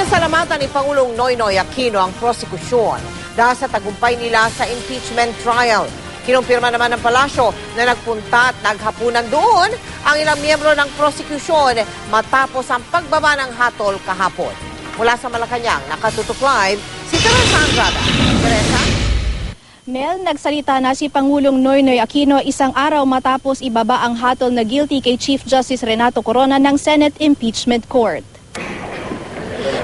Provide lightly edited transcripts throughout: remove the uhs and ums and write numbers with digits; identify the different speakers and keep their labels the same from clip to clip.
Speaker 1: Pinasalamatan ni Pangulong Noynoy Aquino ang prosekusyon dahil sa tagumpay nila sa impeachment trial. Kinumpirma naman ng palasyo na nagpunta at naghapunan doon ang ilang miyembro ng prosekusyon matapos ang pagbaba ng hatol kahapon. Mula sa Malacanang, nakatutok live si Teresa Andrada. Teresa?
Speaker 2: Mel, nagsalita na si Pangulong Noynoy Aquino isang araw matapos ibaba ang hatol na guilty kay Chief Justice Renato Corona ng Senate Impeachment Court.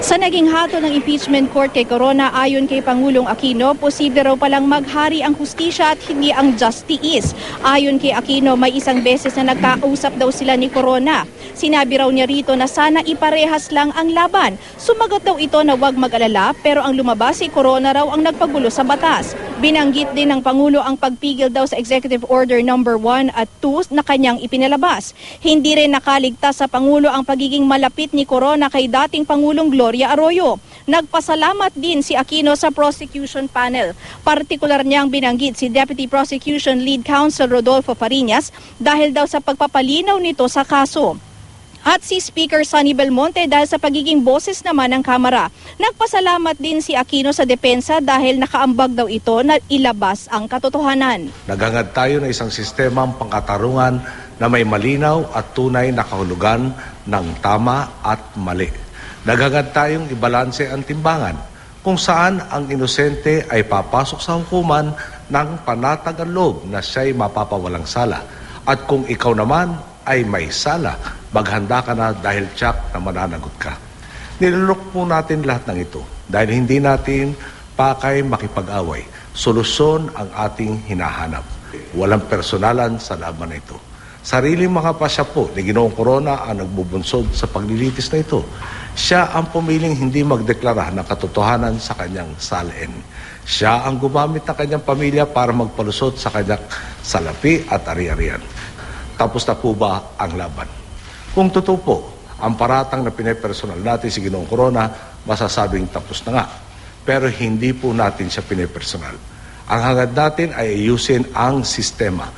Speaker 2: Sa naging hatol ng impeachment court kay Corona, ayon kay Pangulong Aquino, posible raw palang maghari ang hustisya at hindi ang justice. Ayon kay Aquino, may isang beses na nagkausap daw sila ni Corona. Sinabi raw niya rito na sana iparehas lang ang laban. Sumagot daw ito na huwag mag-alala, pero ang lumabas si Corona raw ang nagpagulo sa batas. Binanggit din ng Pangulo ang pagpigil daw sa Executive Order No. 1 at 2 na kanyang ipinalabas. Hindi rin nakaligtas sa Pangulo ang pagiging malapit ni Corona kay dating Pangulong Gloria Arroyo. Nagpasalamat din si Aquino sa prosecution panel. Partikular niyang binanggit si Deputy Prosecution Lead Counsel Rodolfo Fariñas dahil daw sa pagpapalinaw nito sa kaso. At si Speaker Sonny Belmonte dahil sa pagiging boses naman ng Kamara. Nagpasalamat din si Aquino sa depensa dahil nakaambag daw ito na ilabas ang katotohanan.
Speaker 3: Naghangad tayo ng isang sistemang pangkatarungan na may malinaw at tunay na kahulugan ng tama at mali. Naghangad tayong ibalanse ang timbangan kung saan ang inosente ay papasok sa hukuman ng panatag ang loob na siya'y mapapawalang sala. At kung ikaw naman ay may sala, maghanda ka na dahil tiyak na mananagot ka. Nilulok po natin lahat ng ito dahil hindi natin pakay makipag-away. Solusyon ang ating hinahanap. Walang personalan sa laban na ito. Sariling mga pasya po ni Ginoong Corona ang nagbubunsod sa paglilitis na ito. Siya ang pumiling hindi magdeklara ng katotohanan sa kanyang salin. Siya ang gumamit ng kanyang pamilya para magpalusot sa kanyang salapi at ari-arian. Tapos na po ba ang laban? Kung totoo po, ang paratang na pinepersonal natin si Ginoong Corona, masasabing tapos na nga. Pero hindi po natin siya pinepersonal. Ang hangad natin ay ayusin ang sistema.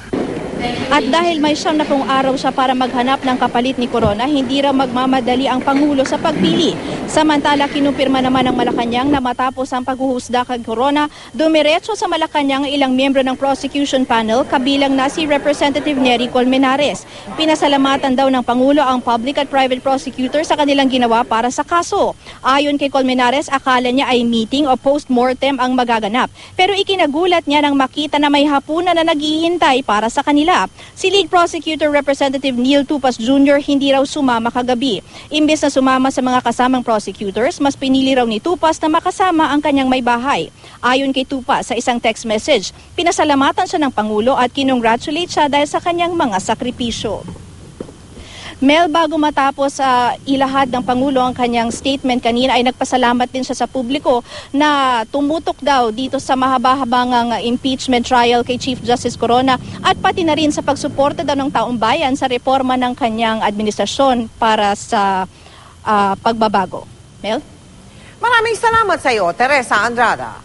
Speaker 2: At dahil may 10 araw siya para maghanap ng kapalit ni Corona, hindi raw magmamadali ang Pangulo sa pagpili. Samantala, kinumpirma naman ng Malacanang na matapos ang paghuhusga kay Corona, dumiretso sa Malacanang ilang miyembro ng prosecution panel, kabilang na si Representative Nery Colmenares. Pinasalamatan daw ng Pangulo ang public at private prosecutor sa kanilang ginawa para sa kaso. Ayon kay Colmenares, akala niya ay meeting o post-mortem ang magaganap. Pero ikinagulat niya nang makita na may hapunan na naghihintay para sa kanila. Si League Prosecutor Representative Neil Tupas Jr. hindi raw sumama kagabi. Imbes na sumama sa mga kasamang prosecutors, mas pinili raw ni Tupas na makasama ang kanyang may bahay. Ayon kay Tupas sa isang text message, pinasalamatan siya ng Pangulo at kinongratulate siya dahil sa kanyang mga sakripisyo. Mel, bago matapos ilahad ng Pangulo ang kanyang statement kanina ay nagpasalamat din siya sa publiko na tumutok daw dito sa mahaba-habang impeachment trial kay Chief Justice Corona at pati na rin sa pagsuporta daw ng taong bayan sa reforma ng kanyang administrasyon para sa pagbabago. Mel?
Speaker 1: Maraming salamat sa iyo, Teresa Andrada.